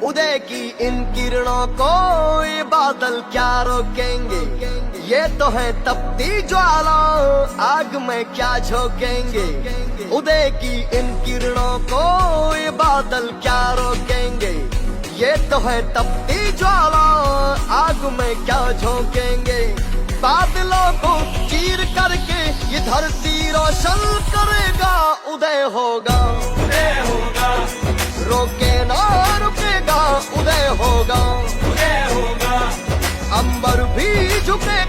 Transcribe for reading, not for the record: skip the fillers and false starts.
उदय की इन किरणों को ये बादल क्या रोकेंगे। ये तो है तपती ज्वाला, आग में क्या झोंकेंगे। उदय की इन किरणों को ये बादल क्या रोकेंगे। ये तो है तपती ज्वाला, आग में क्या झोंकेंगे। बादलों को चीर करके ये धरती रोशन करेगा। उदय होगा, उदय होगा, रोके ना रुकेगा। उदय होगा, उदय होगा, अंबर भी झुकेगा।